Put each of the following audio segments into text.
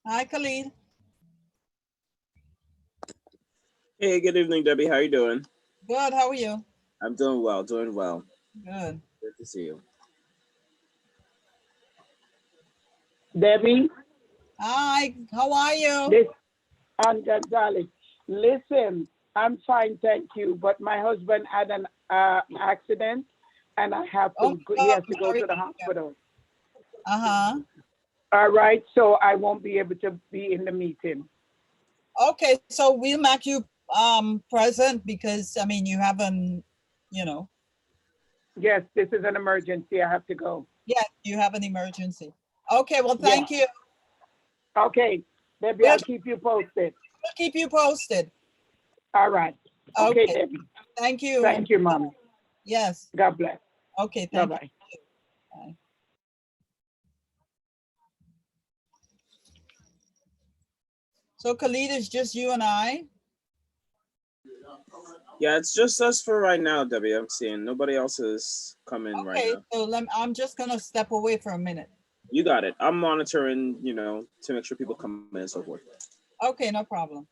Hi, Khalid. Hey, good evening, Debbie. How you doing? Good. How are you? I'm doing well, doing well. Good. Good to see you. Debbie, Hi. How are you? this and Gonzalez. Listen, I'm fine, thank you. But my husband had an accident, and I have Oh to. my He God. has I'm to go sorry to to the hear. hospital. Uh-huh. All right, so I won't be able to be in the meeting. Okay. So we'll make you present because I mean you haven't, you know, Yes, this is an emergency. I have to go. yeah, you have an emergency. Okay. Well, Yes. thank you. Okay, Debbie, We'll, I'll keep you posted. we'll keep you posted. All right. Okay, Okay. Debbie. Thank you. Thank you, Mommy. Yes. God bless. Okay. Bye Thank you. bye. Bye. So Khalid, is just you and I. Yeah, it's just us for right now, Debbie. I'm seeing nobody else is coming right Okay. now. So I'm just gonna step away for a minute. You got it. I'm monitoring, to make sure people come in and so forth. Okay. No problem.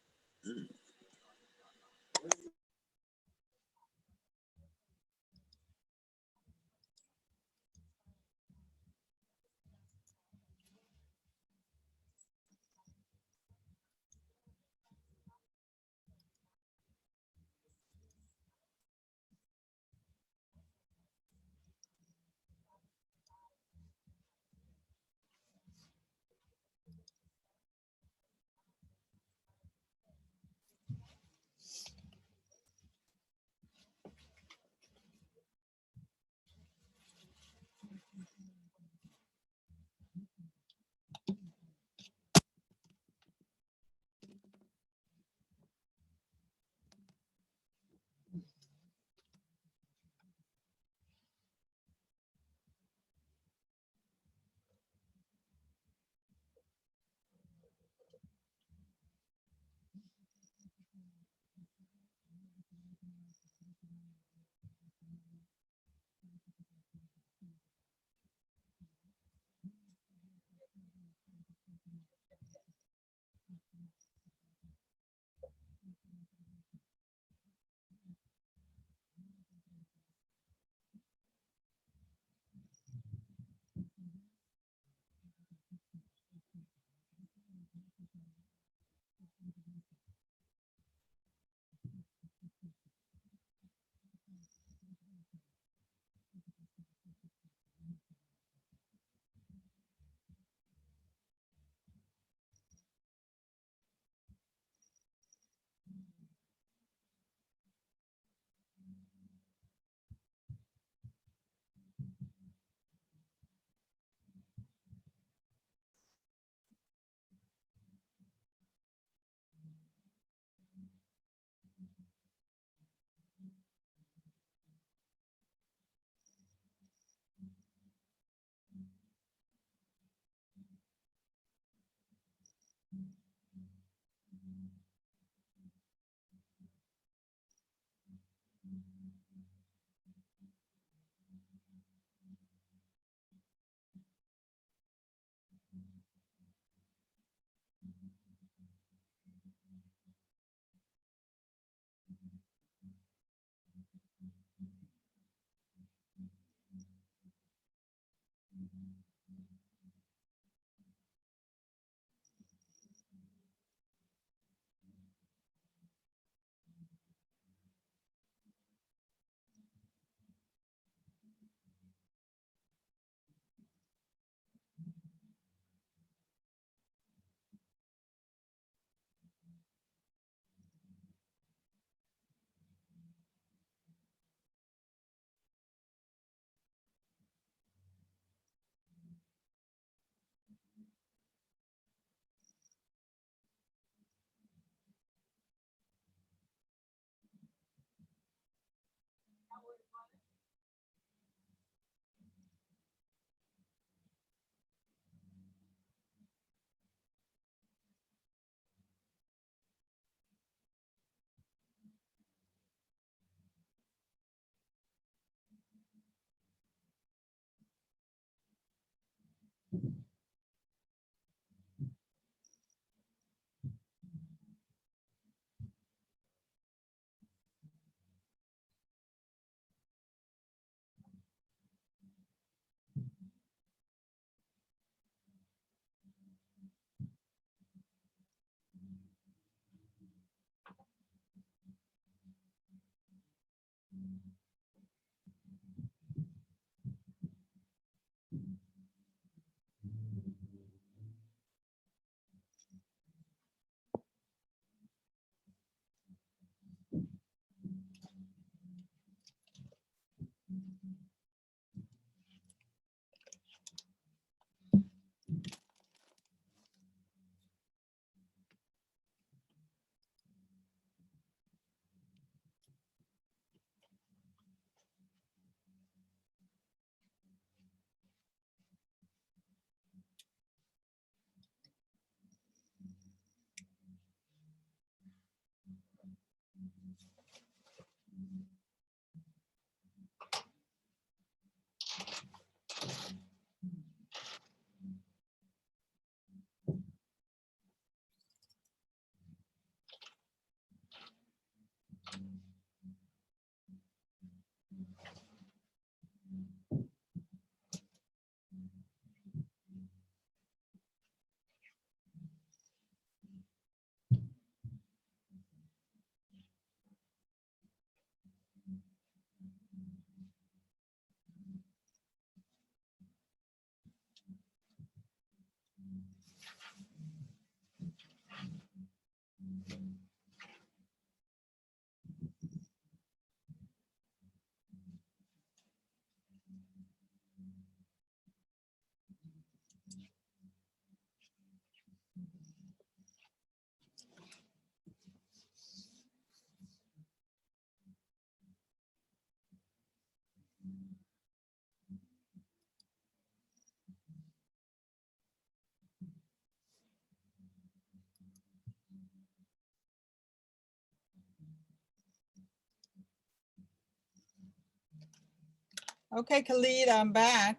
Okay, Khalid, I'm back.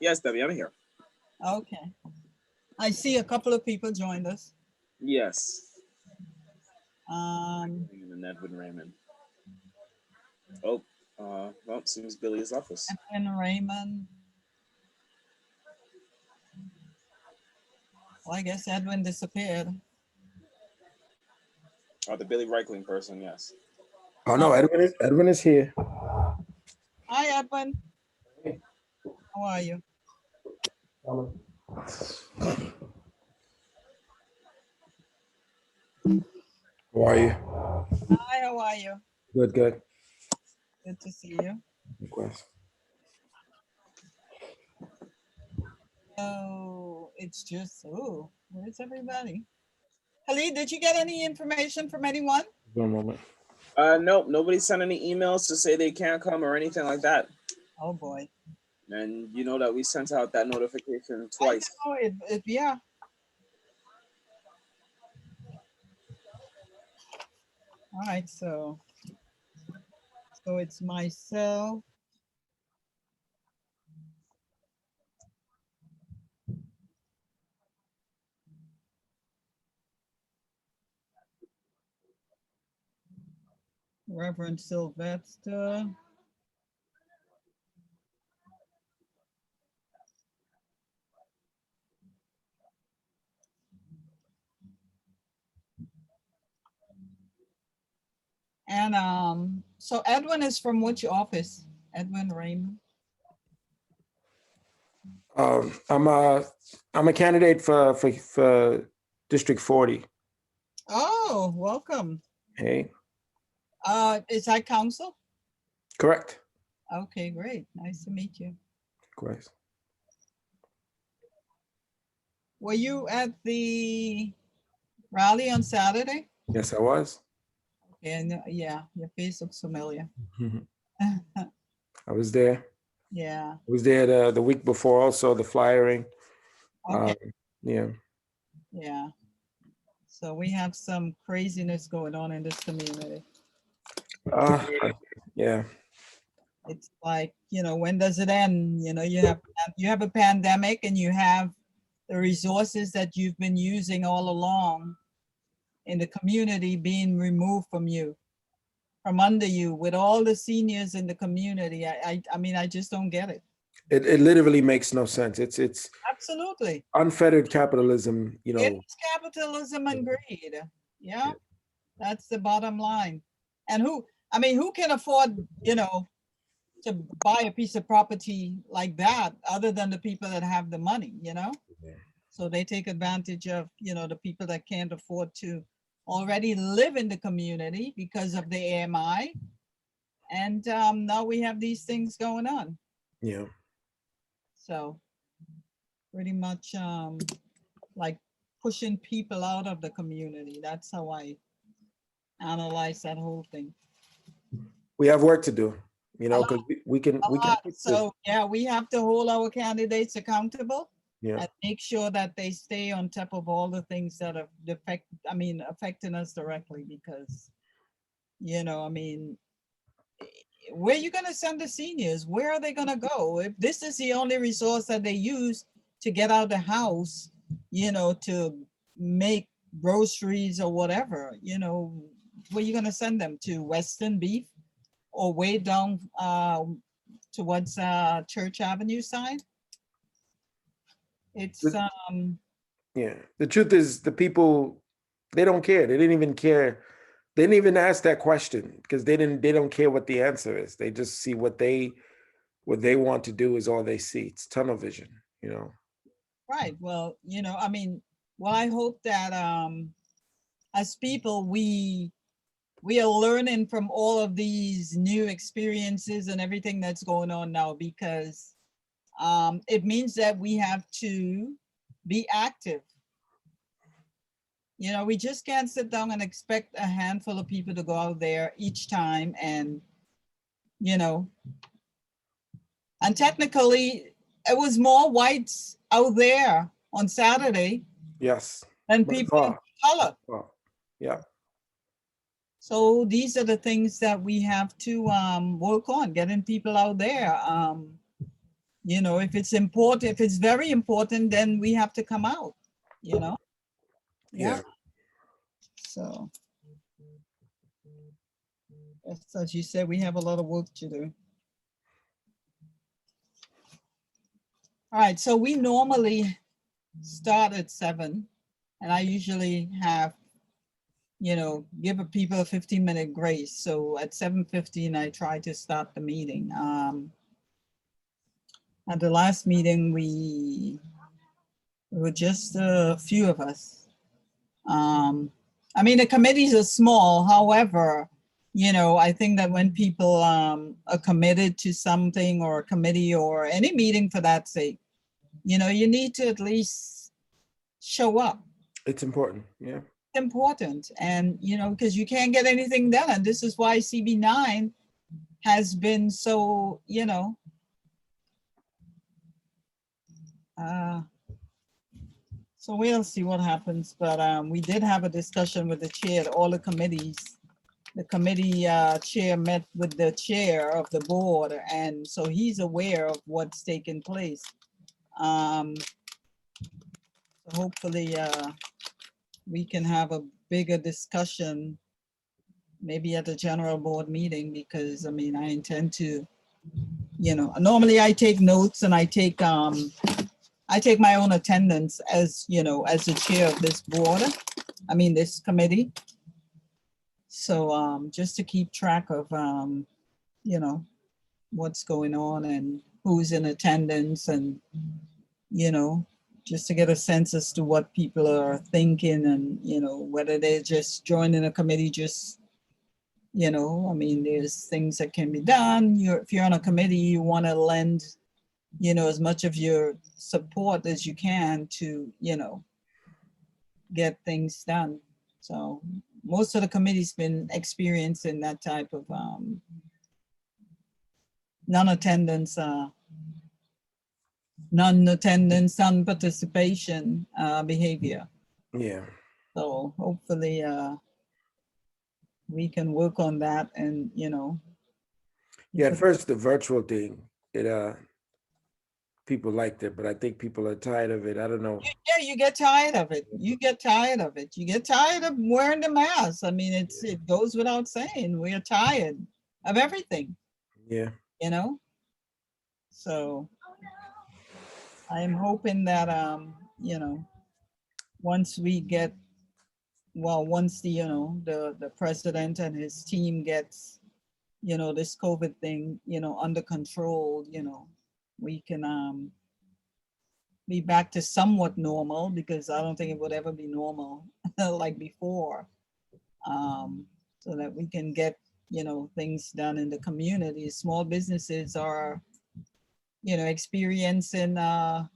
Yes, Debbie, I'm here. Okay. I see a couple of people joined us. Yes. Edwin And Edwin Raymond. Oh, well, seems Billy's office. Raymond. Well, I guess Edwin disappeared. Oh, the Billy Reichling person, yes. Oh no, Edwin is here. Hi, Edwin. How are you? How are you? Hi, how are you? Good, good. Good to see you. Request. Oh, it's just, oh, where's everybody? Khalid, did you get any information from anyone? One moment. Nope, nobody sent any emails to say they can't come or anything like that. Oh, boy. And you know that we sent out that notification twice. I know, yeah. All right, so it's myself. Reverend Sylvester. And so Edwin is from which office? Edwin Raymond. I'm a candidate for District 40. Oh, welcome. Hey, Is that council? correct. Okay, great. Nice to meet you. Correct. Were you at the rally on Saturday? Yes, I was. And yeah, your face looks familiar. I was there. Yeah. I was there the week before, also the flyering. Okay. Yeah. Yeah. So we have some craziness going on in this community. Yeah. It's like, when does it end? You have a pandemic and you have the resources that you've been using all along in the community being removed from you, from under you, with all the seniors in the community. I mean, I just don't get it. It literally makes no sense. It's Absolutely. unfettered capitalism, It's capitalism and greed. Yeah, that's the bottom line. And who can afford, to buy a piece of property like that other than the people that have the money, So they take advantage of, the people that can't afford to already live in the community because of the AMI. And now we have these things going on. Yeah. So pretty much like pushing people out of the community. That's how I analyze that whole thing. We have work to do, because we can fix this. So yeah, we have to hold our candidates accountable. Yeah. And make sure that they stay on top of all the things that are affecting us directly, because, where are you going to send the seniors? Where are they going to go? If this is the only resource that they use to get out of the house, to make groceries or whatever, where are you going to send them to? Western Beef or way down towards Church Avenue side? It's Yeah. The truth is the people, they don't care. They didn't even care. They didn't even ask that question because they don't care what the answer is. They just see what they want to do is all they see. It's tunnel vision, right. Well, I hope that as people we are learning from all of these new experiences and everything that's going on now, because it means that we have to be active. We just can't sit down and expect a handful of people to go out there each time and, and technically it was more whites out there on Saturday. Yes. Than people of color. Yeah. So these are the things that we have to work on, getting people out there. You know, if it's important, if it's very important, then we have to come out, you know? Yeah. So, as you said, we have a lot of work to do. All right, so we normally start at 7, and I usually have, you know, give people a 15-minute grace. So at 7:15, I try to start the meeting. At the last meeting, we were just a few of us. I mean, the committees are small. However, you know, I think that when people are committed to something, or a committee, or any meeting for that sake, you know, you need to at least show up. It's important. Yeah. Important. And, you know, because you can't get anything done. And this is why CB9 has been so, you know, so we'll see what happens. But we did have a discussion with the chair, all the committees. The committee chair met with the chair of the board, and so he's aware of what's taking place. So hopefully we can have a bigger discussion maybe at the general board meeting, because I mean, I intend to, you know, normally I take notes, and I take my own attendance as, you know, as the chair of this board, I mean, this committee. So just to keep track of, you know, what's going on and who's in attendance, and, you know, just to get a sense as to what people are thinking, and, you know, whether they're just joining a committee, just, you know, I mean, there's things that can be done. If you're on a committee, you want to lend, you know, as much of your support as you can to, you know, get things done. So most of the committee's been experiencing that type of non-attendance, non-participation behavior. Yeah. So hopefully we can work on that, and, you know. Yeah. At first, the virtual thing, people liked it, but I think people are tired of it. I don't know. Yeah, you get tired of it. You get tired of it. You get tired of wearing the mask. I mean, it goes without saying, we're tired of everything, Yeah. you know? So I'm hoping that, you know, once we get, well, once the, you know, the president and his team gets, you know, this COVID thing, you know, under control, you know, we can be back to somewhat normal, because I don't think it would ever be normal like before. So that we can get, you know, things done in the community. Small businesses are, you know, experiencing a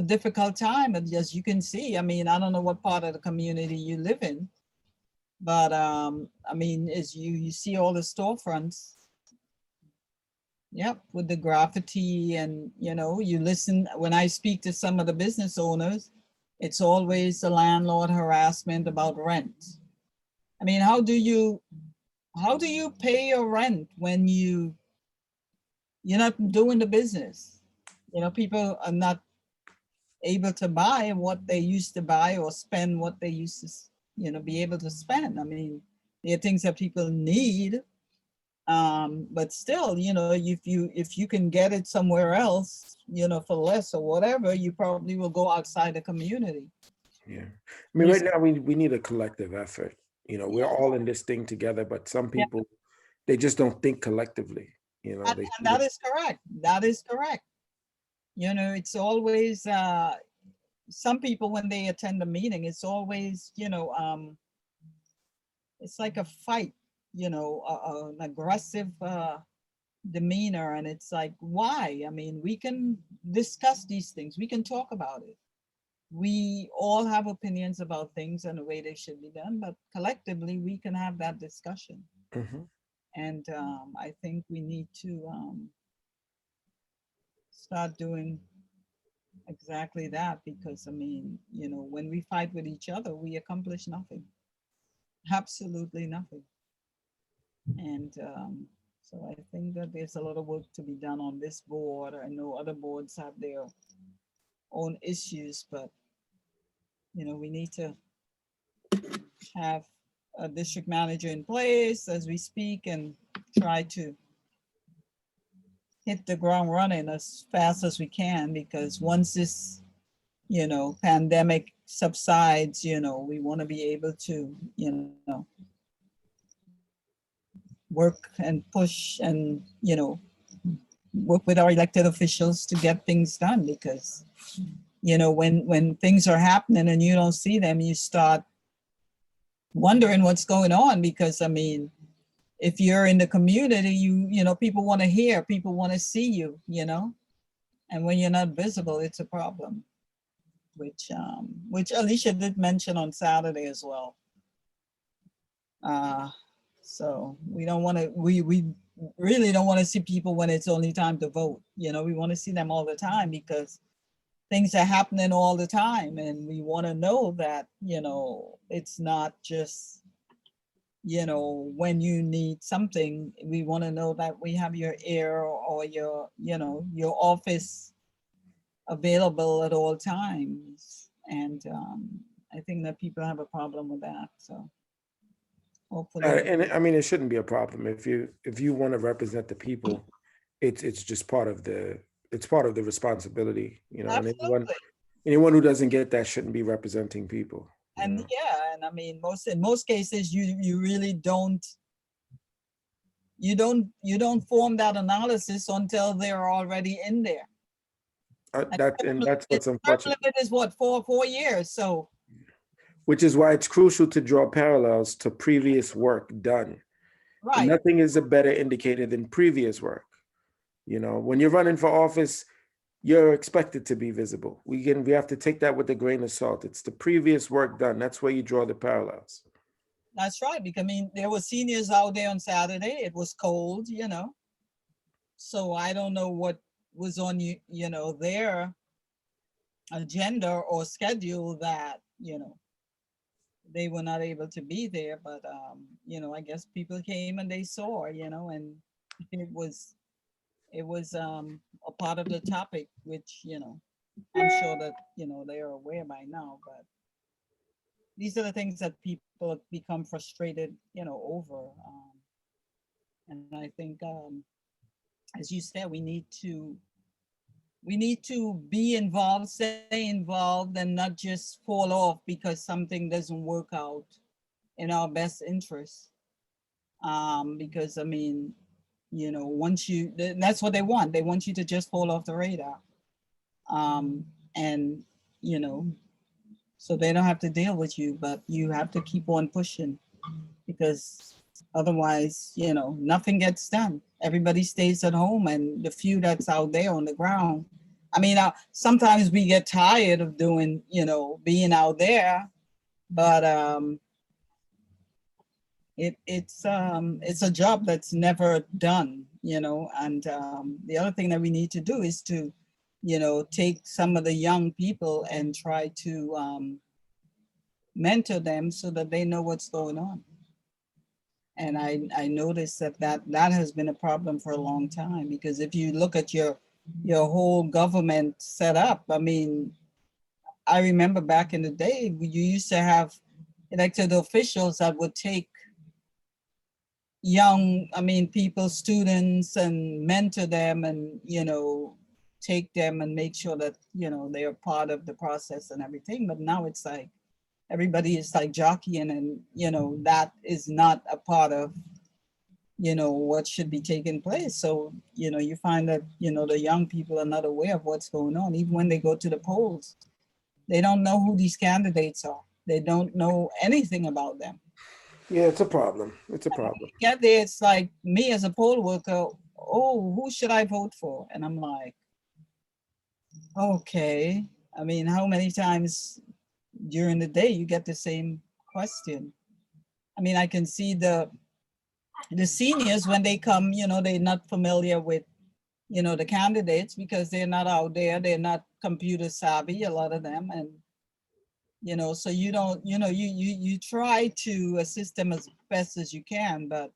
difficult time, as you can see. I mean, I don't know what part of the community you live in, but I mean, as you see all the storefronts, yep, with the graffiti, and, you know, you listen, when I speak to some of the business owners, it's always the landlord harassment about rent. I mean, how do you pay your rent when you're not doing the business? You know, people are not able to buy what they used to buy, or spend what they used to, you know, be able to spend. I mean, there are things that people need, but still, you know, if you can get it somewhere else, you know, for less or whatever, you probably will go outside the community. Yeah. I mean, right now we need a collective effort. You know, we're all in this thing together, but some people, they just don't think collectively. You know, And that is correct. That is correct. You know, it's always some people, when they attend a meeting, it's always, you know, it's like a fight, you know, an aggressive demeanor, and it's like, why? I mean, we can discuss these things, we can talk about it. We all have opinions about things and the way they should be done, but collectively we can have that discussion. Mhm. And I think we need to start doing exactly that, because I mean, you know, when we fight with each other, we accomplish nothing. absolutely nothing. And so I think that there's a lot of work to be done on this board. I know other boards have their own issues, but we need to have a district manager in place as we speak and try to hit the ground running as fast as we can, because once this, pandemic subsides, we want to be able to, work and push and, work with our elected officials to get things done, because, when things are happening and you don't see them, you start wondering what's going on, because, I mean, if you're in the community, people want to hear, people want to see you, and when you're not visible, it's a problem, which Alicia did mention on Saturday as well. So we don't want to, we really don't want to see people when it's only time to vote. We want to see them all the time, because things are happening all the time, and we want to know that, it's not just, when you need something. We want to know that we have your ear or your, your office available at all times. And I think that people have a problem with that. So hopefully. And I mean, it shouldn't be a problem if you want to represent the people. It's just part of the responsibility, and Absolutely. anyone who doesn't get that shouldn't be representing people. And yeah, and I mean, in most cases, you really don't form that analysis until they're already in there. That's what's unfortunate. It is what, 4 years. So, which is why it's crucial to draw parallels to previous work done. right. And nothing is a better indicator than previous work. When you're running for office, you're expected to be visible. We have to take that with a grain of salt. It's the previous work done. That's where you draw the parallels. That's right. Because I mean, there were seniors out there on Saturday. It was cold, So I don't know what was on their agenda or schedule that, they were not able to be there. But I guess people came and they saw, and it was a part of the topic, which, I'm sure that, they are aware by now, but these are the things that people become frustrated, over. And I think, as you said, we need to be involved, stay involved, and not just fall off because something doesn't work out in our best interest. Because I mean, once that's what they want. They want you to just fall off the radar. And, so they don't have to deal with you, but you have to keep on pushing, because otherwise, nothing gets done. Everybody stays at home, and the few that's out there on the ground. I mean, sometimes we get tired of doing, being out there, but it's a job that's never done, and the other thing that we need to do is to, take some of the young people and try to mentor them so that they know what's going on. And I noticed that has been a problem for a long time, because if you look at your whole government setup, I mean, I remember back in the day, you used to have elected officials that would take young, people, students, and mentor them, and, take them and make sure that, they are part of the process and everything. But now it's like, everybody is like jockeying, and, that is not a part of, what should be taking place. So, you find that, the young people are not aware of what's going on. Even when they go to the polls, they don't know who these candidates are. They don't know anything about them. Yeah, it's a problem. It's a problem. Get there, it's like me as a poll worker, oh, who should I vote for? And I'm like, okay. I mean, how many times during the day you get the same question? I mean, I can see the seniors when they come, they're not familiar with, the candidates, because they're not out there. They're not computer savvy, a lot of them. And, you know, so you don't, you know, you try to assist them as best as you can, but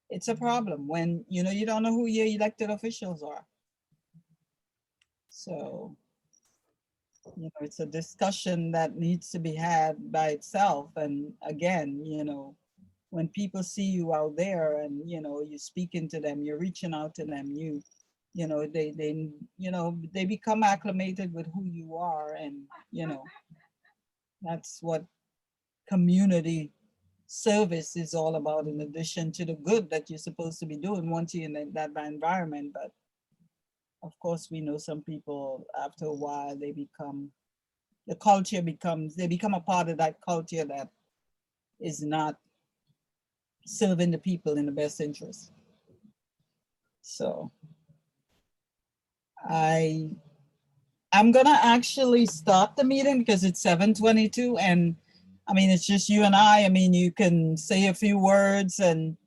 it's a problem when, you know, you don't know who your elected officials are. So, you know, it's a discussion that needs to be had by itself. And again, you know, when people see you out there and, you know, you're speaking to them, you're reaching out to them, you know, you know, they become acclimated with who you are. And, you know, that's what community service is all about, in addition to the good that you're supposed to be doing once you're in that environment. But of course, we know some people, after a while, they become they become a part of that culture that is not serving the people in the best interest. So I'm gonna actually start the meeting because it's 7:22, and I mean, it's just you and I mean, you can say a few words and,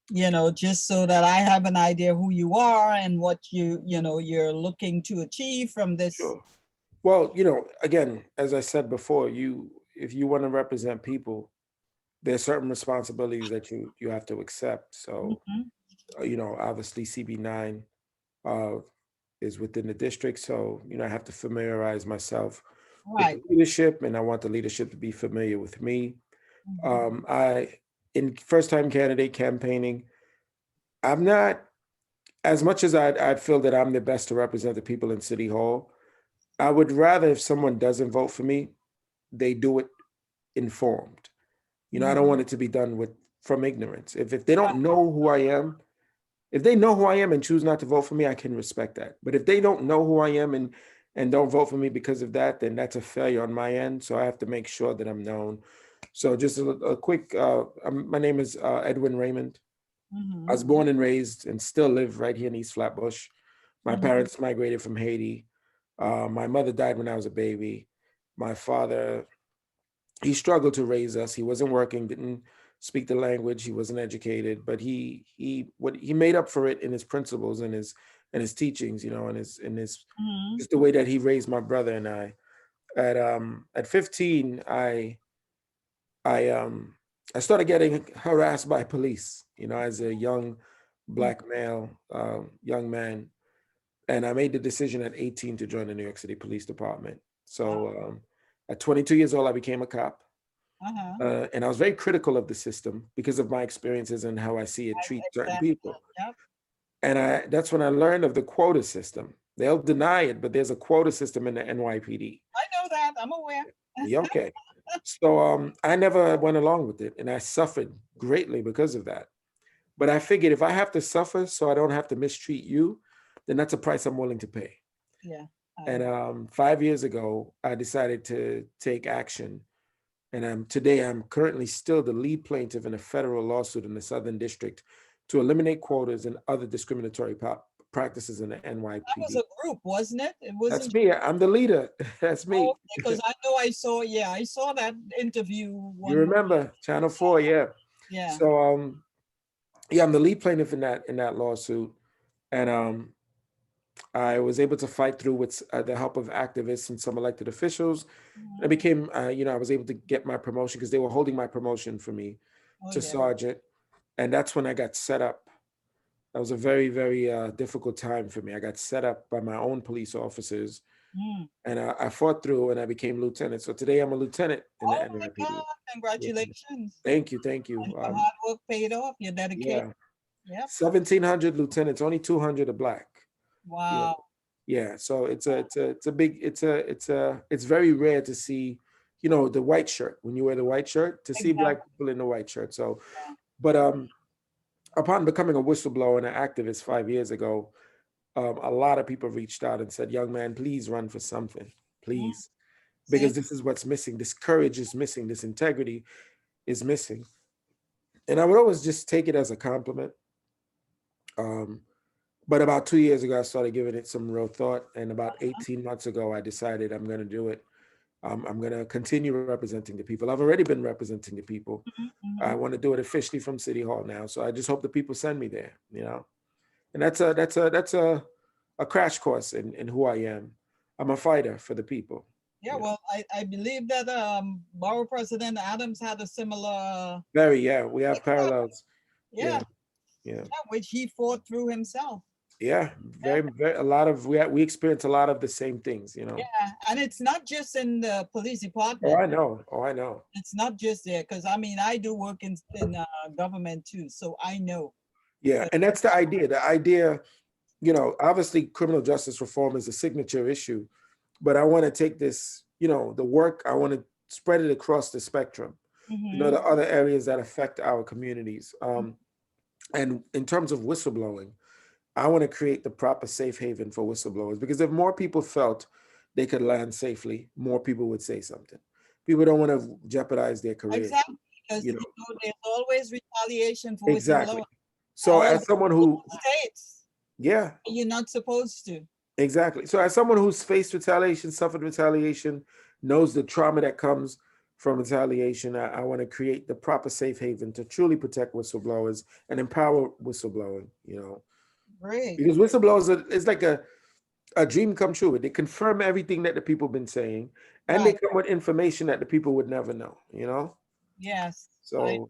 you know, just so that I have an idea who you are and what you know, you're looking to achieve from this. Sure. Well, you know, again, as I said before, if you want to represent people, there's certain responsibilities that you have to accept. So, Mhm. you know, obviously CB9 is within the district. So, you know, I have to familiarize myself with Right. the leadership, and I want the leadership to be familiar with me. Mhm. In first time candidate campaigning, I'm not, as much as I feel that I'm the best to represent the people in City Hall, I would rather if someone doesn't vote for me, they do it informed. You know, I don't want it to be done from ignorance. If they don't know who I am, if they know who I am and choose not to vote for me, I can respect that. But if they don't know who I am and don't vote for me because of that, then that's a failure on my end. So I have to make sure that I'm known. So just a quick, my name is Edwin Raymond. I was Mhm. born and raised and still live right here in East Flatbush. My Mhm. parents migrated from Haiti. My mother died when I was a baby. My father, he struggled to raise us. He wasn't working, didn't speak the language. He wasn't educated, but he made up for it in his principles and his teachings, you know, and his Mhm. just the way that he raised my brother and I. At 15, I started getting harassed by police, you know, as a young black male, young man. And I made the decision at 18 to join the New York City Police Department. So at 22 years old, I became a cop. Uh-huh. And I was very critical of the system because of my experiences and how I see it treat certain Exactly. people. Yep. And that's when I learned of the quota system. They'll deny it, but there's a quota system in the NYPD. I know that. I'm aware. Yeah, okay. So I never went along with it, and I suffered greatly because of that. But I figured if I have to suffer so I don't have to mistreat you, then that's a price I'm willing to pay. Yeah. And 5 years ago, I decided to take action. And today I'm currently still the lead plaintiff in a federal lawsuit in the Southern District to eliminate quotas and other discriminatory practices in the That was NYPD. a group, wasn't it? It That's wasn't. me. I'm the leader. That's me. Oh, because I know I saw that interview You one. remember Channel 4, yeah. Yeah. So yeah, I'm the lead plaintiff in that lawsuit. And I was able to fight through with the help of activists and some elected officials. I became, you know, I was able to get my promotion because they were holding my promotion for me Oh, to yeah. sergeant. And that's when I got set up. That was a very, very difficult time for me. I got set up by my own police officers, Mm. and I fought through and I became lieutenant. So today I'm a lieutenant in the Oh my NYPD. God. Congratulations. Thank you, thank And you. your hard work paid off. Your dedication. Yeah, Yep. 1,700 lieutenants, only 200 are black. You know, Wow. yeah. So it's very rare to see, you know, the white shirt when you wear the white shirt to see black Exactly. people in the white shirt. So, but upon becoming a whistleblower and an activist 5 years ago, a lot of people reached out and said, "Young man, please run for something, Mm. please," See? because this is what's missing. This courage is missing. This integrity is missing. And I would always just take it as a compliment. Um, but about 2 years ago, I started giving it some real thought. And about 18 months ago, I decided I'm going to do it. I'm going to continue representing the people. I've already been representing the people. Mhm, I mhm. want to do it officially from City Hall now. So I just hope the people send me there, you know. And that's a crash course in who I am. I'm a fighter for the people. Yeah, well, I believe that Borough President Adams had a similar, Very, yeah, we have parallels. yeah, Yeah, yeah, which he fought through himself. yeah, very, a lot of, we experience a lot of the same things, you know. Yeah, and it's not just in the police Oh, department. I know, oh, I know. It's not just there, because I mean, I do work in government too, so I know. Yeah, But- and that's the idea. The idea, you know, obviously criminal justice reform is a signature issue, but I want to take this, you know, the work, I want to spread it across the spectrum. You know, Mhm. the other areas that affect our communities. And in terms of whistleblowing, I want to create the proper safe haven for whistleblowers, because if more people felt they could land safely, more people would say something. People don't want to jeopardize their careers, Exactly, because you you know. know, there's always retaliation for Exactly. whistleblowing. So All as someone who, states, yeah, you're not supposed to. exactly. So as someone who's faced retaliation, suffered retaliation, knows the trauma that comes from retaliation, I want to create the proper safe haven to truly protect whistleblowers and empower whistleblowing, you know, Great. because whistleblowers is like a dream come true. They confirm everything that the people been saying, and they Right. come with information that the people would never know, you know? Yes. So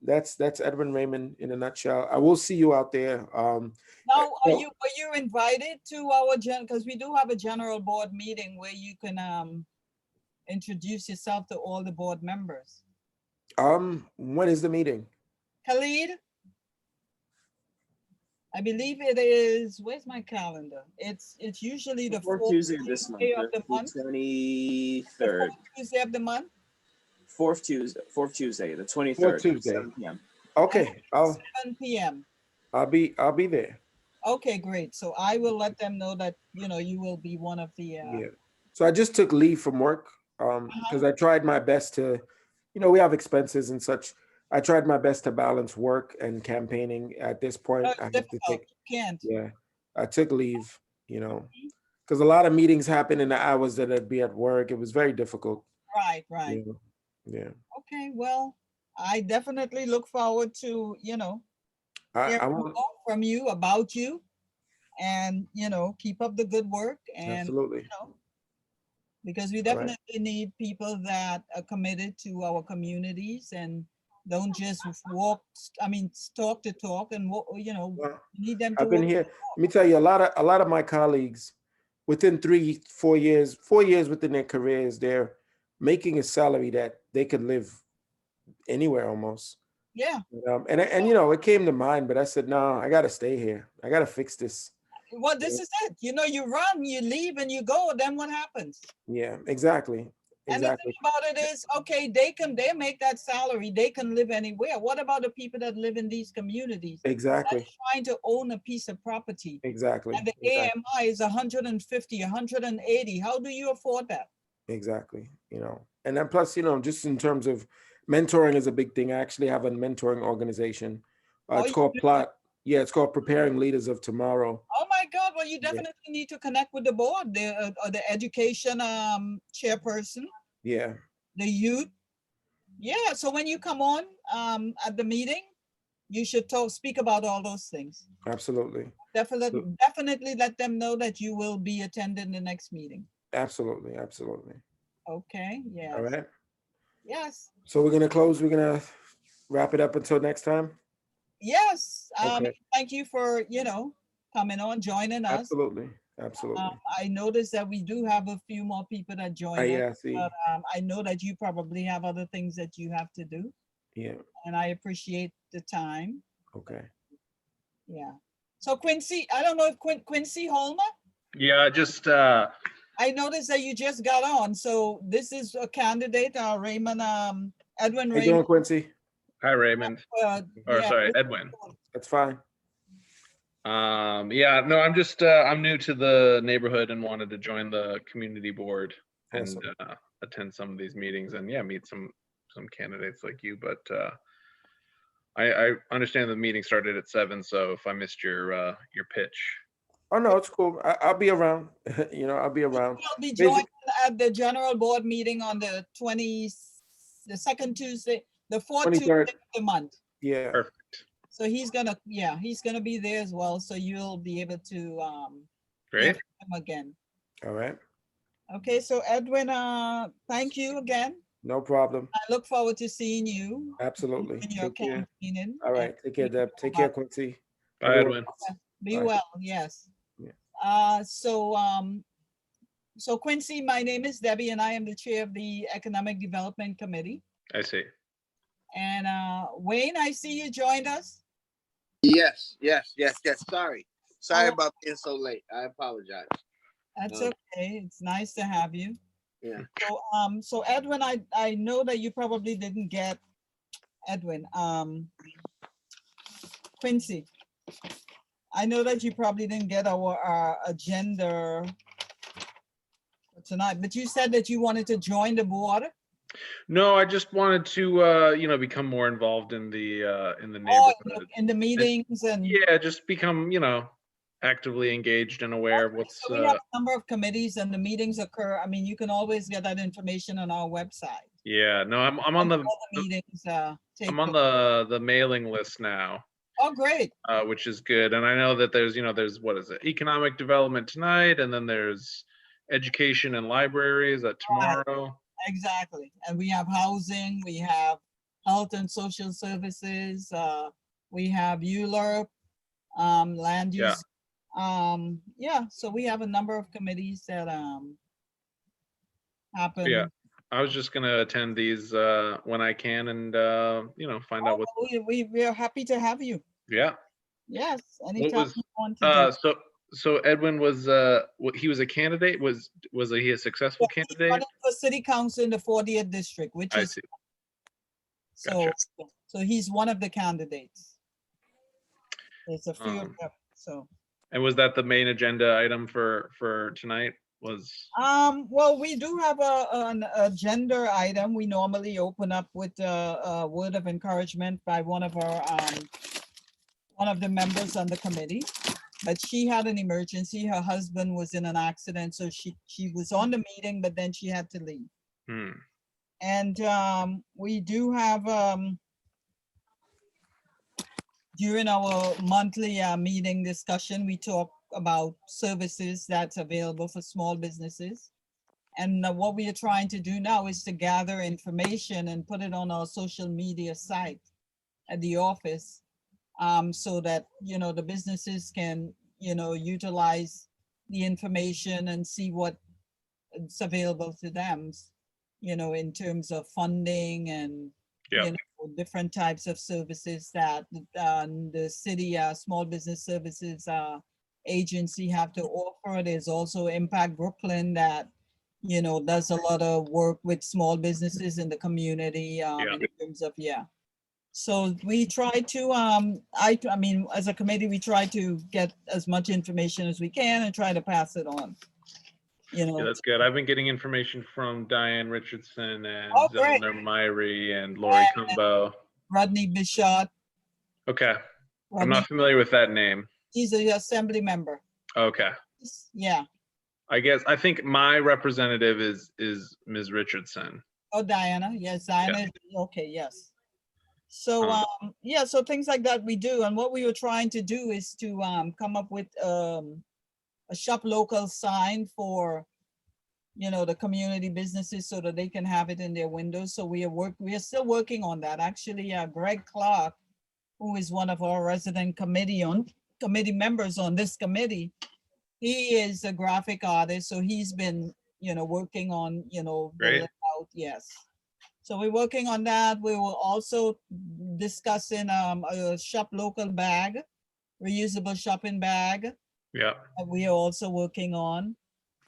that's Edwin Raymond in a nutshell. I will see you out there. Now, well, were you invited to our because we do have a general board meeting where you can introduce yourself to all the board members. when is the meeting? Khalid, I believe it is, where's my calendar? It's usually the Fourth fourth Tuesday this month, Tuesday of the the month. The 23rd. fourth Tuesday of the month. Fourth Tuesday, the 23rd. Fourth Tuesday. 7 p.m. Okay, 7 p.m. I'll be there. Okay, great. So I will let them know that, you know, you will be one of the, Yeah. So I just took leave from work because I tried my best to, you know, we have expenses and such. I tried my best to balance work and campaigning. At this point, it's I have to difficult. take, You can't. yeah, I took leave, you know, because a lot of meetings happen in the hours that I'd be at work. It was very difficult. Right, right. Yeah. Yeah. Okay, well, I definitely look forward to, you know, I hearing want, more from you about you, and, you know, keep up the good work, and, absolutely. you know, because we All right. definitely need people that are committed to our communities and don't just walk, I mean, talk to talk, and, you know, Well, we need them to I've been work. here. Let me tell you, a lot of my colleagues, within 4 years within their careers, they're making a salary that they could live anywhere almost. Yeah, And you know, it came to mind, but I said, no, I gotta stay here. I gotta fix this. well, this is it. You know, you run, you leave, and you go, then what happens? Yeah, exactly. And the thing Exactly. about it is, okay, they make that salary, they can live anywhere. What about the people that live in these communities? Exactly. Trying to own a piece of property, Exactly. and the Exactly. AMI is 150, 180. How do you afford that? Exactly. You know, and then plus, you know, just in terms of mentoring is a big thing. I actually have a mentoring organization. Oh, It's you called do? Plot. Yeah, it's called Preparing Leaders of Tomorrow. Oh my God, well, you Yeah. definitely need to connect with the board, the education chairperson, Yeah, the youth. Yeah, so when you come on at the meeting, you should speak about all those things. absolutely. Definitely let them know that you will be attending the next meeting. Absolutely. Absolutely. Okay, yes. All right. Yes, So we're gonna close. We're gonna wrap it up until next time. yes. Okay. Thank you for, you know, coming on, joining us. Absolutely. Absolutely. I noticed that we do have a few more people that join us, Yeah, see. but I know that you probably have other things that you have to do, Yeah. and I appreciate the time. Okay. Yeah. So Quincy, I don't know if Quincy Holmer, Yeah, just I noticed that you just got on. So this is a candidate, Raymond, Edwin How you doing, Raymond. Quincy? hi Raymond, or yeah, sorry, Edwin. That's fine. Yeah, no, I'm just I'm new to the neighborhood and wanted to join the community board and Awesome. attend some of these meetings and yeah, meet some candidates like you. But I understand the meeting started at 7, so if I missed your pitch. Oh no, it's cool. I'll be around. You know, I'll be around. He'll be Basic- joining at the general board meeting on the second Tuesday, the fourth Tuesday 23rd. of the month. Yeah. Perfect. So he's gonna be there as well. So you'll be able to hear Great. from him again. All right. Okay, so Edwin, thank you again. No problem. I look forward to seeing you Absolutely. in your Take care. campaigning. All right. Take care, Deb. Take care, Quincy. Bye, Everyone Edwin. else. Be Bye. well, yes. Yeah. So Quincy, my name is Debbie and I am the chair of the Economic Development Committee. I see. And Wayne, I see you joined us. Yes. Sorry Oh. about being so late. I apologize. That's Oh. okay. It's nice to have you. Yeah. So Edwin, I know that you probably didn't get Edwin, Quincy. I know that you probably didn't get our agenda for tonight, but you said that you wanted to join the board. No, I just wanted to, you know, become more involved in the Oh, neighborhood. in the meetings and. Yeah, just become, you know, actively engaged and aware of what's, So we have a number of committees and the meetings occur. I mean, you can always get that information on our website. yeah, no, I'm on And the, all the meetings, take I'm on place. the mailing list now. Oh, great. Which is good. And I know that there's, you know, there's, what is it? Economic development tonight, and then there's education and libraries at tomorrow. Exactly. And we have housing, we have health and social services, we have ULURP, land Yeah. use. Yeah, so we have a number of committees that happen. Yeah. I was just gonna attend these when I can and you know, find out what, We are happy to have you. yeah. Yes, anytime was, you want to do. So Edwin was he was a candidate, was he a successful Yeah, he's candidate? running for city council in the 40th district, which I is see. so. Gotcha. So he's one of the candidates. There's a few of Um, them. So. And was that the main agenda item for tonight? Was Well, we do have an agenda item. We normally open up with a word of encouragement by one of the members on the committee. But she had an emergency. Her husband was in an accident, so she was on the meeting, but then she had to leave. And we do have during our monthly meeting discussion, we talk about services that's available for small businesses. And what we are trying to do now is to gather information and put it on our social media site at the office, so that, you know, the businesses can, you know, utilize the information and see what is available to them, you know, in terms of funding and, Yeah. you know, different types of services that the city small business services agency have to offer. There's also Impact Brooklyn that, you know, does a lot of work with small businesses in the community in terms of, yeah. So we try to, I mean, as a committee, we try to get as much information as we can and try to pass it on. You know. Yeah, that's good. I've been getting information from Diane Richardson and Oh, great. Zellner Myrie and Lori Cumbo. Rodney Bishop. Okay. I'm Rodney, not familiar with that name. he's an assembly member. Okay. Yeah. I think my representative is Ms. Richardson. Oh, Diana. Yes, Diana. Okay, yes. So, yeah, so things like that we do. And what we were trying to do is to come up with a shop local sign for, you know, the community businesses so that they can have it in their windows. So we are still working on that. Actually, Greg Clark, who is one of our resident committee members on this committee, he is a graphic artist. So he's been, you know, working on, you know, the Great. layout. Yes. So we're working on that. We will also discussing a shop local bag, reusable shopping bag Yeah. that we are also working on.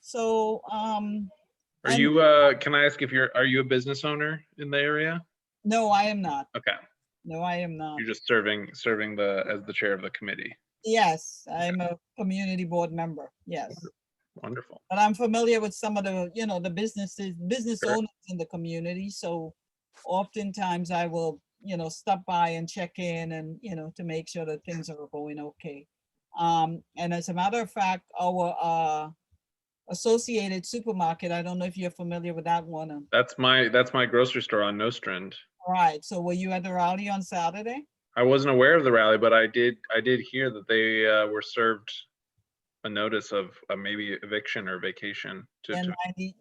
So, Are and- you, can I ask if are you a business owner in the area? no, I am not. Okay. No, I am not. You're just serving as the chair of the committee. Yes, I'm a community board member. Yes. Wonderful. But I'm familiar with some of the, you know, the business Sure. owners in the community. So oftentimes I will, you know, stop by and check in and, you know, to make sure that things are going okay. And as a matter of fact, our Associated Supermarket, I don't know if you're familiar with that one. That's my grocery store on Nostrand. Right. So were you at the rally on Saturday? I wasn't aware of the rally, but I did hear that they were served a notice of maybe eviction or vacation in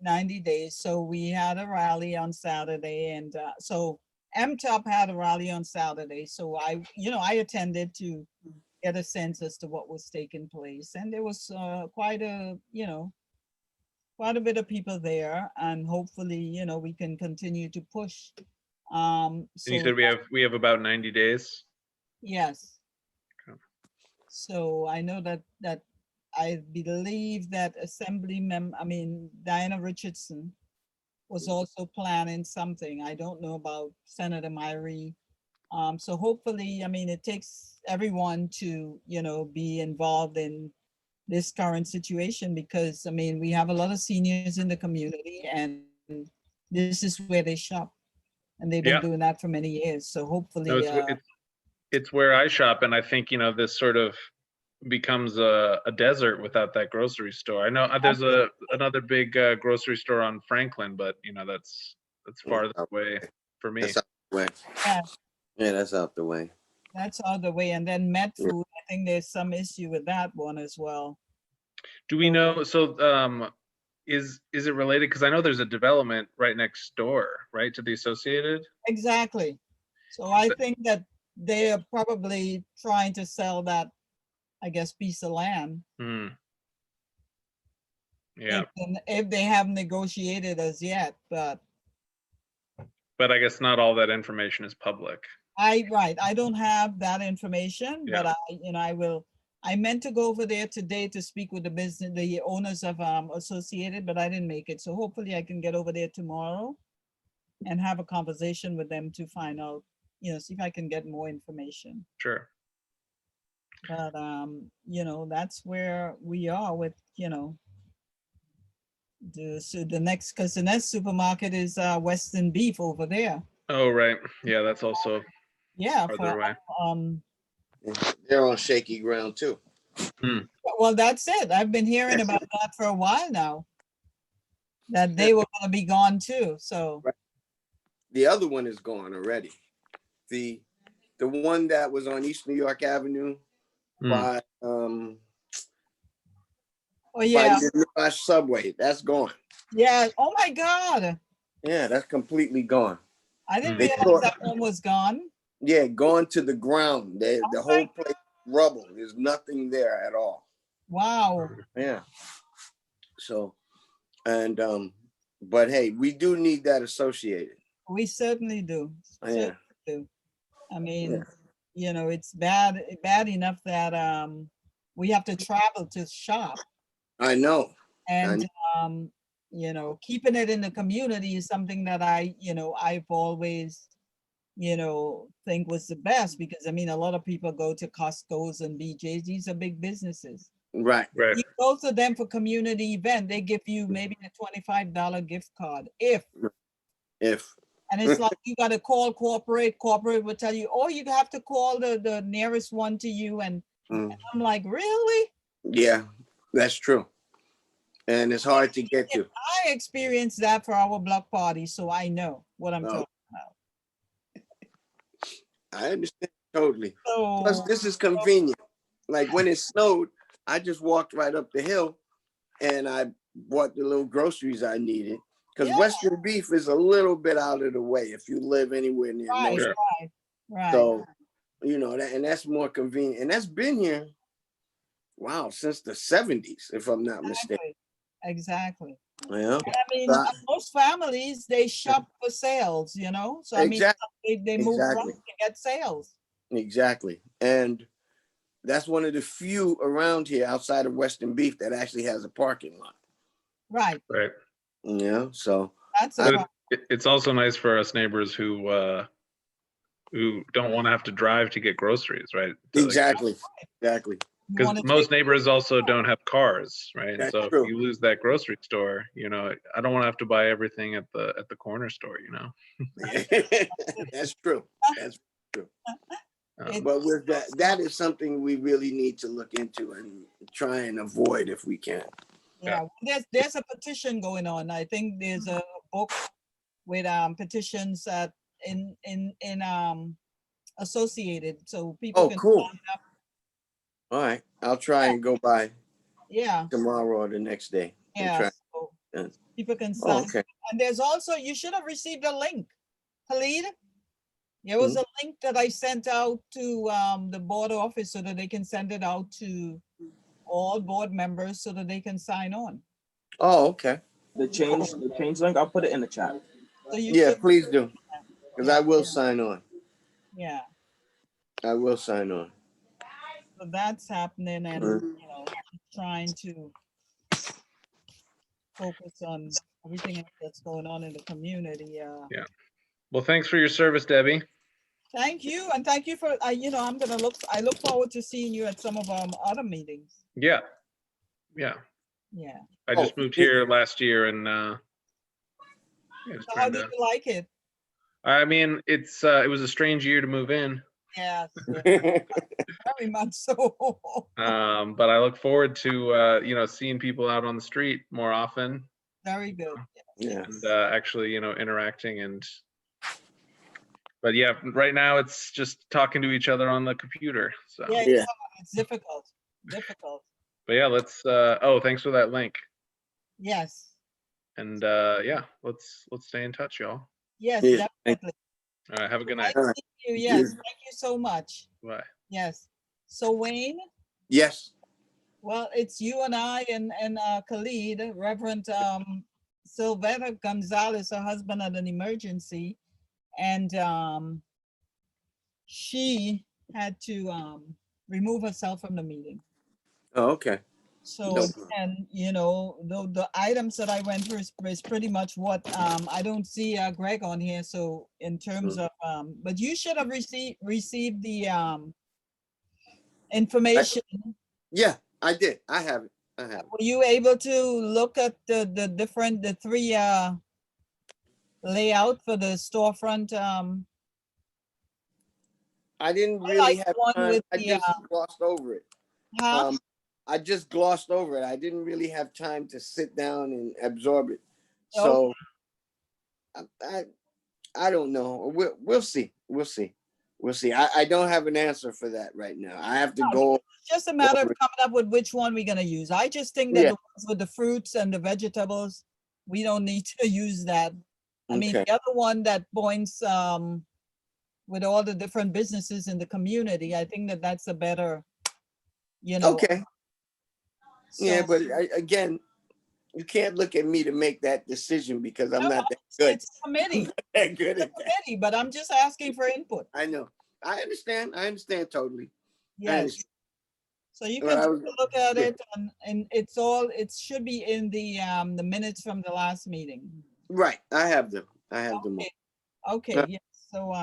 90 days. So we had a rally on Saturday, and so MTOP had a rally on Saturday. So I attended to get a sense as to what was taking place. And there was quite a bit of people there, and hopefully, we can continue to push. And you So said we have about 90 days. yes. Okay. So I know that I believe that Diana Richardson was also planning something. I don't know about Senator Myrie. So hopefully, it takes everyone to, be involved in this current situation, because we have a lot of seniors in the community, and this is where they shop, and they've been Yeah. doing that for many years. So hopefully, No, it's where I shop, and I think this sort of becomes a desert without that grocery store. I know there's another big grocery store on Franklin, but that's farther away for me. That's out the way. Yeah. Yeah, that's out the way. that's all the way. And then Met Food, I think there's some issue with that one as well. Do we know? So, is it related? Because I know there's a development right next door, right, to the Associated. Exactly. So I think that they are probably trying to sell that, I guess, piece of land. Hmm. Yeah, If they haven't negotiated as yet, but but I guess not all that information is public. I don't have that information, but I meant to go over there today to speak with the owners of Associated, but I didn't make it. So hopefully I can get over there tomorrow and have a conversation with them to find out, see if I can get more information. Sure. But that's where we are with, the next, because the next supermarket is Western Beef over there. Oh, right. Yeah, that's also Yeah. farther away. They're on shaky ground too. Well, that's it. I've been hearing about that for a while now, that they were going to be gone too. So The other one is gone already. The one that was on East New York Avenue by yeah, the Mirage subway, that's gone. yeah. Oh my God, Yeah, that's completely gone. I didn't They realize thought- that one was gone. Yeah, gone to the ground. The my whole place rubble. There's nothing there at all. Wow. Yeah. So, and but hey, we do need that Associated. We certainly do. Yeah. Certainly do. I mean, it's bad enough that we have to travel to shop, I know. and keeping it in the community is something that I've always think was the best, because a lot of people go to Costco's and BJ's. These are big businesses. Right. Right. You go to them for community event, they give you maybe a $25 gift card if and it's like you got to call corporate will tell you, oh, you have to call the nearest one to you, and I'm like, really? Yeah, that's true. And it's hard to get to. I experienced that for our block party, so I know what I'm talking about. I understand totally. So Plus, this is convenient. Like when it snowed, I just walked right up the hill and I bought the little groceries I needed. Because Yeah. Western Beef is a little bit out of the way if you live anywhere near right, North. right. So, and that's more convenient. And that's been here, wow, since the 70s, if I'm not mistaken. Exactly. Yeah. And But- most families, they shop for sales, So Exactly. they move around Exactly. to get sales. Exactly. And that's one of the few around here outside of Western Beef that actually has a parking lot. Right. Right. Yeah. So, That's a But problem. it's also nice for us neighbors who don't want to have to drive to get groceries, right? exactly. Exactly. You Because wanna most take- neighbors also don't have cars, right? That's So true. if you lose that grocery store, I don't want to have to buy everything at the corner store, That's true. That's It- but with that is something we really need to look into and try and avoid if we can. Yeah, there's a petition going on. I think there's a book with petitions that in associated, so people Oh, can cool. sign up. All right. I'll try and go by. Yeah, tomorrow or the next day. and yeah. try- So yeah. people can Oh, sign. okay. And there's also, you should have received a link, Khalid. There was a link that I sent out to the board office so that they can send it out to all board members so that they can sign on. Oh, okay. The change link, I'll put it in the chat. So you Yeah, should, please do. Because I will sign on. yeah. I will sign on. So that's happening and, Mhm. you know, trying to focus on everything else that's going on in the community. Well, thanks for your service, Debbie. Thank you. And thank you for, you know, I look forward to seeing you at some of our other meetings. Yeah. Yeah. Yeah. I just Oh, moved it- here last year and yeah, just So how trying do to, you like it? I mean, it was a strange year to move in. Yes, very much so. But I look forward to seeing people out on the street more often Very good. Yeah. and actually, interacting but yeah, right now it's just talking to each other on the computer. So, Yeah, Yeah. it's difficult, difficult. but yeah, let's thanks for that link. Yes, And yeah, let's stay in touch, y'all. yes, Yeah, thank- definitely. All right, have a good night. Nice All right. seeing you. Thank Yes, you. thank you so much. Bye. Yes. So Wayne, Yes. well, it's you and I and Khalid, Reverend Sylvetta Gonzalez, her husband had an emergency, and she had to remove herself from the meeting. Oh, okay. So, No. and you know, the items that I went through is pretty much what, I don't see Greg on here, so in terms of, but you should have received the information. Yeah, I did. I have it. I have it. Were you able to look at the three layout for the storefront? I didn't I really like have one time. with I the, just glossed over it. Huh? I just glossed over it. I didn't really have time to sit down and absorb it. So I don't know. We'll see. We'll see. We'll see. I don't have an answer for that right now. I have to No, go. It's just a matter of over it. coming up with which one we're gonna use. I just think that Yeah. the ones with the fruits and the vegetables, we don't need to use that. I mean, Okay. the other one that points with all the different businesses in the community, I think that that's a better, you know. Okay. Yeah, so- but again, you can't look at me to make that decision because I'm No, not that good. It's a committee, That good it's a at that. committee, but I'm just asking for input. I know. I understand. I understand totally. I Yes. understand. So you Well, can I take was- a look at yeah. it and it's all, it should be in the minutes from the last meeting. Right. I have them. I have them. all. Okay, yes, so,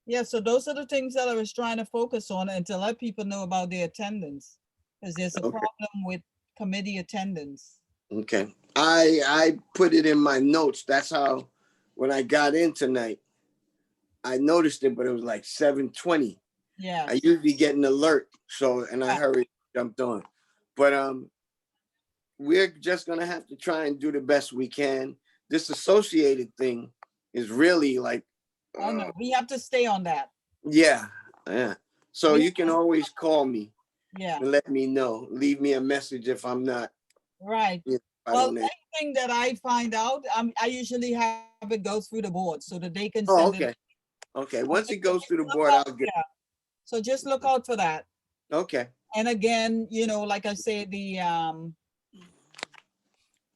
yeah, so those are the things that I was trying to focus on and to let people know about the attendance. Because there's a Okay. problem with committee attendance. Okay. I put it in my notes. That's how when I got in tonight, I noticed it, but it was like 7:20. Yeah, I usually get an alert, so and I Yeah. hurried, jumped on. But we're just gonna have to try and do the best we can. This associated thing is really like oh no, we have to stay on that. yeah. So We- you can always call me Yeah, and let me know. Leave me a message if I'm not. right. I Well, don't answer. anything that I find out, I usually have it go through the board so that they can Oh, send it. okay. Okay. Once it goes through the board, I'll get. Yeah. So just look out for that. Okay. And again, you know, like I say,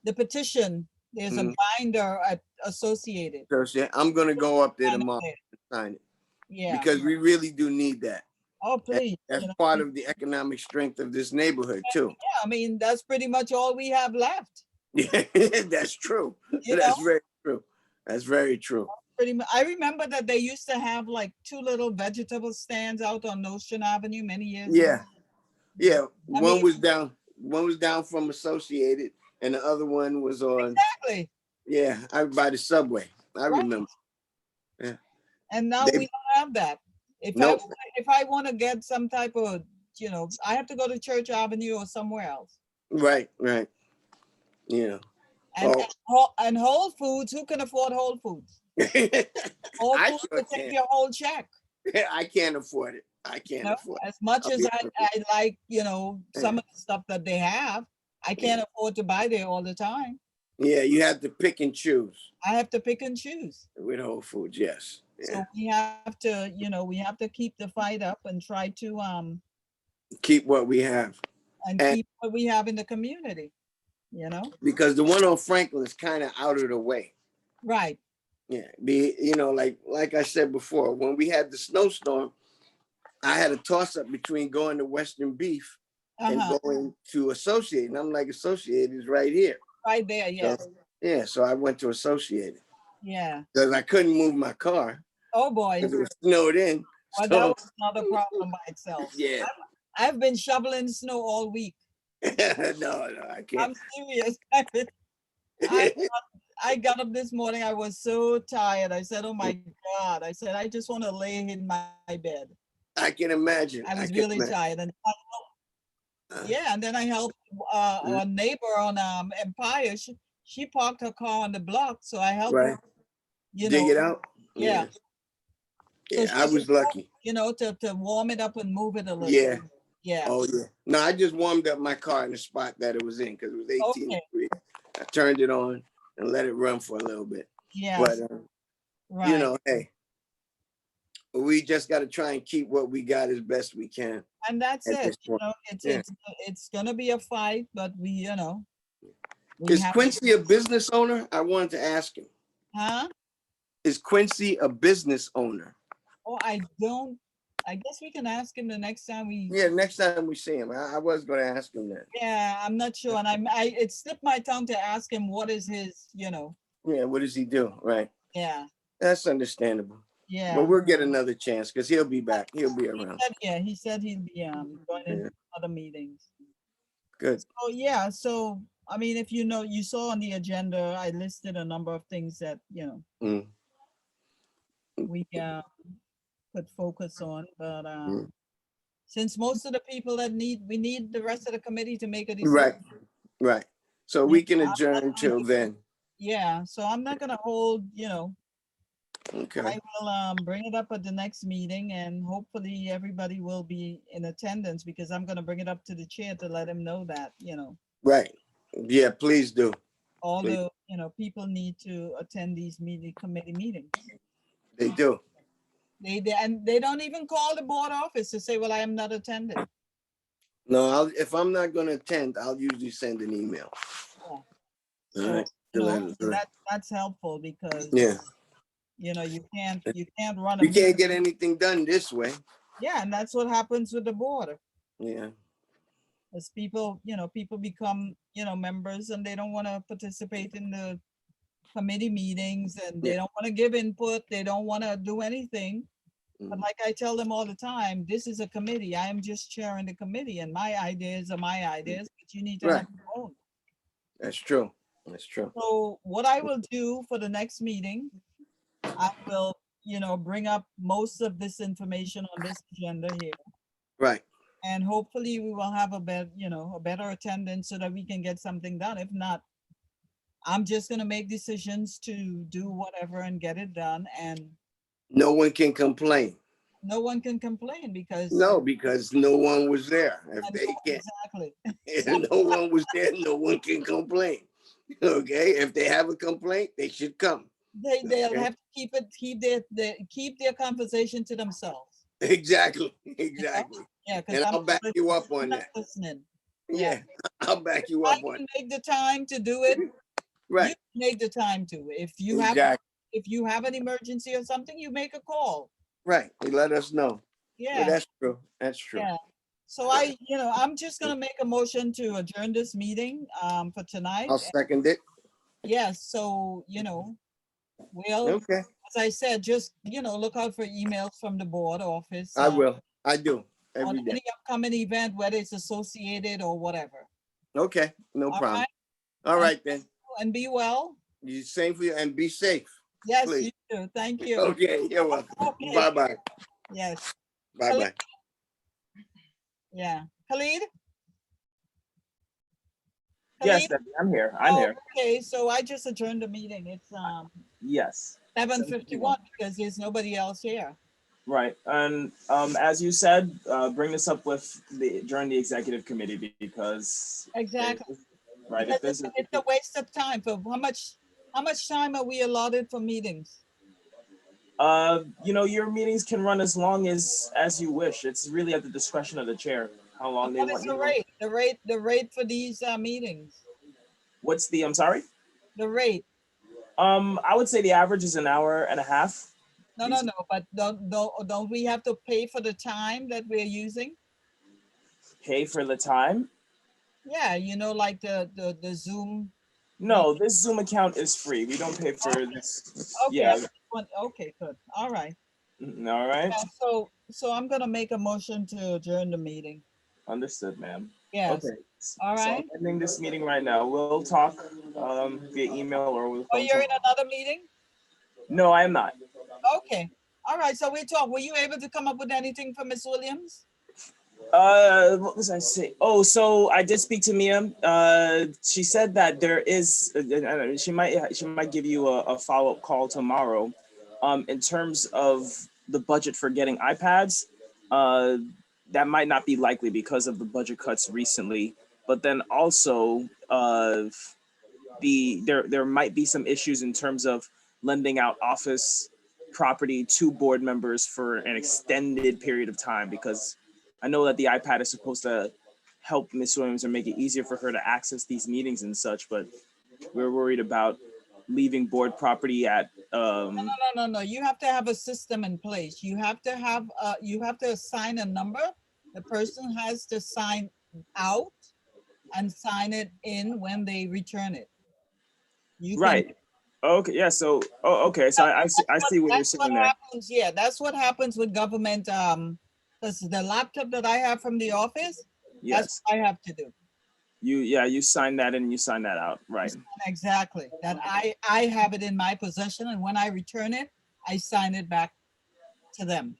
the petition, there's a Mhm. binder associated. Thursday. I'm gonna go up there Sign it tomorrow there. and sign it Yeah, because we really do need that. oh, please. That's you know. part of the economic strength of this neighborhood too. Yeah, I mean, that's pretty much all we have left. Yeah, that's true. You That's know? very true. That's very true. Pretty much. I remember that they used to have like two little vegetable stands out on Nostrand Avenue many years ago. Yeah. Yeah. I One mean- was down from Associated and the other one was on, Exactly. yeah, by the subway. I Right. remember. And now They- we don't have that. Nope. If I want to get some type of, you know, I have to go to Church Avenue or somewhere else. Right, right. Yeah. And, Oh. and Whole Foods, who can afford Whole Foods? Whole I Foods sure will take can. your whole check. I can't afford it. I can't know, afford it. as much I'll as be I, honest I like, you know, some Yeah. of the stuff that they have, I can't afford to buy there all the time. Yeah, you have to pick and choose I have to pick and choose. with Whole Foods. Yes. Yeah. So we have to, you know, we have to keep the fight up and try to, Keep what we have. and And- keep what we have in the community, you know? Because the one on Franklin is kind of out of the way. Right, Yeah. You know, like I said before, when we had the snowstorm, I had a toss up between going to Western Beef and uh-huh, going to Associated. And I'm like, Associated is right here. right there, So, yes, yeah, so I went to Associated yeah. because I couldn't move my car Oh, boy. because it was snowed in. Well, that So was another problem by itself. yeah. I've been shoveling snow all week. No, I can't. I'm serious. I got up this morning. I was so tired. I said, oh my God. I said, I just want to lay in my bed. I can imagine. I was can really imagine. tired. And Uh, yeah, and then I helped a neighbor on Empire. She parked her car on the block. So I helped Right. her, you Dig know, it out. yeah. So Yeah, I she was could, lucky. you know, to warm it up and move it a little. Yeah. Yeah. Oh yeah. No, I just warmed up my car in the spot that it was in because it was 18 Okay. degrees. I turned it on and let it run for a little bit. Yeah. But Right. you know, hey, we just got to try and keep what we got as best we can. And that's at it. this You point. know, Yeah. it's gonna be a fight, but we, you know. We Is have, Quincy a business owner? I wanted to ask him. huh? Is Quincy a business owner? Oh, I guess we can ask him the next time we, Yeah, next time we see him. I was going to ask him that. yeah, I'm not sure. And it slipped my tongue to ask him what is his, you know, Yeah, what does he do? Right. yeah, That's understandable. yeah. But we'll get another chance because he'll be back. He'll be He around. said, yeah, he said he'd be joining Yeah. other meetings. Good. Oh, yeah, so, I mean, if you know, you saw on the agenda, I listed a number of things that, you know, Mm. we could focus on, but Mm. since most of the people that we need the rest of the committee to make a decision. Right. Right. So we can I'm not adjourn gonna till then. Yeah, so I'm not gonna hold, you know, Okay. I will bring it up at the next meeting and hopefully everybody will be in attendance because I'm gonna bring it up to the chair to let him know that, you know, Right. Yeah, please do. all Please. the, you know, people need to attend these committee meetings. They do. And they don't even call the board office to say, well, I am not attending. No, if I'm not going to attend, I'll usually send an email. Yeah. All So, right. you To let know, them know. that's helpful because, Yeah. you know, you can't run a We meeting. can't get anything done this way. Yeah, and that's what happens with the board. Yeah. As people, you know, people become, you know, members and they don't want to participate in the committee meetings and they Yeah. don't want to give input. They don't want to do anything. But Mhm. like I tell them all the time, this is a committee. I am just chairing the committee and my ideas are my ideas, but you need to have your own. That's true. That's true. So what I will do for the next meeting, I will, you know, bring up most of this information on this agenda here. Right. And hopefully we will have a better attendance so that we can get something done. If not, I'm just gonna make decisions to do whatever and get it done, and No one can complain. no one can complain because. No, because no one was there. If and they no- can't, Exactly. if no one was there, no one can complain. Okay. If they have a complaint, they should come. They'll Okay. have to keep their conversation to themselves. Exactly. Exactly. Yeah, because And I'll back you up on that. listening. Yeah. I'll back you I up on can it. make the time to do it. Right. You make the time to. If you have an emergency or something, you make a call. Right. You let us know. Yeah, Yeah, that's true. That's true. yeah. So I'm just gonna make a motion to adjourn this meeting for tonight. I'll second it. Yes, so, we'll, Okay. as I said, just, look out for emails from the board office. I will. I do On every day. any upcoming event, whether it's associated or whatever. Okay. No All problem. right, All right then. and be well. You same for you and be safe. Yes, Please. you too. Thank you. Okay. You're welcome. Okay. Bye bye. Yes, Bye bye. yeah. Khalid? Yes, Khalid? Debbie, I'm here. I'm Oh, here. okay, so I just adjourned the meeting. It's Yes. 7:51 because there's nobody else here. Right, and as you said, bring this up with during the executive committee because. Exactly. Right, if Because there's, it's a waste of time. For how much time are we allotted for meetings? your meetings can run as long as you wish. It's really at the discretion of the chair, how long they What want is you the to. rate? The rate for these meetings? I'm sorry? The rate? I would say the average is an hour and a half. No, but don't we have to pay for the time that we're using? Pay for the time. Yeah, like the Zoom. No, this Zoom account is free. We don't pay for this. Okay, Yeah. okay, good. All right. All right. Yeah, so I'm gonna make a motion to adjourn the meeting. Understood, ma'am. Yes. Okay. All So right. I'm ending this meeting right now. We'll talk via email or with Oh, phone. you're in tomorrow. another meeting? No, I am not. Okay. All right. So we talk. Were you able to come up with anything for Miss Williams? What was I say? Oh, so I did speak to Mia. She said that there is. She might give you a follow up call tomorrow. In terms of the budget for getting iPads, that might not be likely because of the budget cuts recently. But then also, there might be some issues in terms of lending out office property to board members for an extended period of time because I know that the iPad is supposed to help Miss Williams or make it easier for her to access these meetings and such, but we're worried about leaving board property at No. You have to have a system in place. You have to assign a number. The person has to sign out and sign it in when they return it. You can- right. Okay, yeah. So, okay. So I see what you're That's what saying there. happens. Yeah, that's what happens with government. This is the laptop that I have from the office. Yes. That's what I have to do. You sign that in and you sign that out. Right. Exactly. That I have it in my possession, and when I return it, I sign it back to them.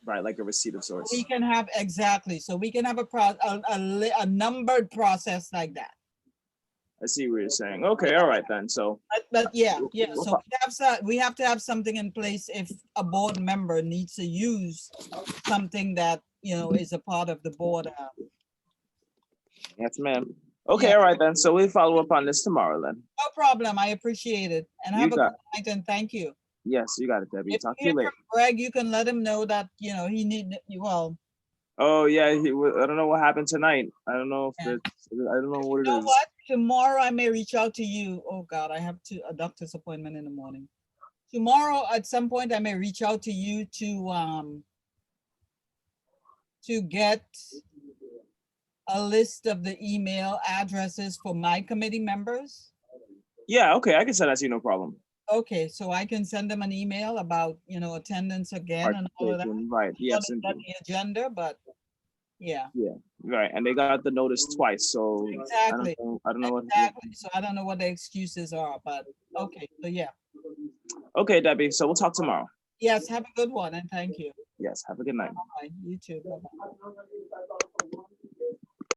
Right, like a receipt of sorts. We can have exactly. So we can have a numbered process like that. I see what you're saying. Okay, all right then. So But yeah. So we have to have something in place if a board member needs to use something that is a part of the board. yes, ma'am. Okay, Yeah. all right then. So we'll follow up on this tomorrow then. No problem. I appreciate it, and You have a got- good night. And thank you. Yes, you got it, Debbie. If Talk to you you hear later. from Greg, you can let him know that he need well. Oh yeah, I don't know what happened tonight. I don't know if Yeah. I don't know what it You know is. what? Tomorrow I may reach out to you. Oh God, I have a doctor's appointment in the morning. Tomorrow at some point I may reach out to you to get a list of the email addresses for my committee members. Yeah, okay, I can send that to you, no problem. Okay, so I can send them an email about attendance again and all of that. Participation, right? Yes, Not indeed. the agenda, but yeah. Right, and they got the notice twice, so Exactly. I don't know what. Exactly. So I don't know what the excuses are, but okay. So yeah. Okay, Debbie. So we'll talk tomorrow. Yes, have a good one and thank you. Yes, have a good night. Bye. You too. Bye-bye.